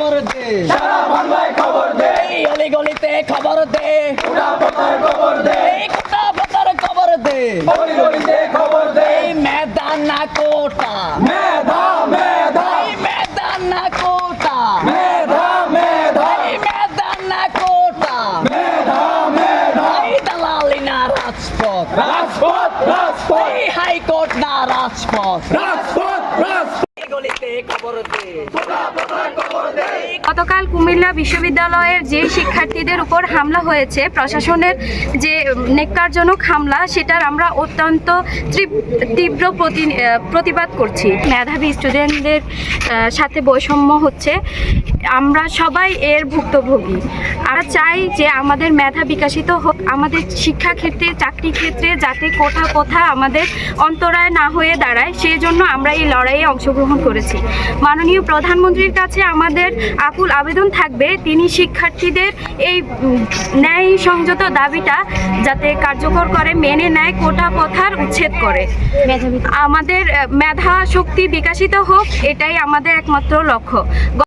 খবর দে, সারা বাংলায় খবর দে, এই অলিগলিতে খবর দে, কোটা পাতার খবর দে, এই কোটা পাতার খবর দে, অলিগলিতে খবর দে। এই মেদান না কোটা, মেধা মেধা এই মেদান না কোটা, মেধা মেধা এই মেদান না কোটা, মেধা মেধা এই দালালি না রাজপথ, রাজপথ রাজপথ এই হাইকোর্ট না রাজপথ, রাজপথ রাজপথ অলিগলিতে খবর দে, কোটা পাতার খবর দে। গতকাল কুমিল্লা বিশ্ববিদ্যালয়ের যে শিক্ষার্থীদের উপর হামলা হয়েছে, প্রশাসনের যে ন্যাক্কারজনক হামলা, সেটার আমরা অত্যন্ত তীব্র প্রতিবাদ করছি। মেধাবী স্টুডেন্টদের সাথে বৈষম্য হচ্ছে, আমরা সবাই এর ভুক্তভোগী। আমরা চাই যে আমাদের মেধা বিকাশিত হোক, আমাদের শিক্ষাক্ষেত্রে চাকরি ক্ষেত্রে যাতে কোটা কথা আমাদের অন্তরায় না হয়ে দাঁড়ায়, সেই জন্য আমরা এই লড়াইয়ে অংশগ্রহণ করেছি। মাননীয় প্রধানমন্ত্রীর কাছে আমাদের আকুল আবেদন থাকবে, তিনি শিক্ষার্থীদের এই ন্যায় সংযত দাবিটা যাতে কার্যকর করে, মেনে নেয়, কোটা প্রথার উচ্ছেদ করে। আমাদের মেধা শক্তি বিকাশিত হোক, এটাই আমাদের একমাত্র লক্ষ্য।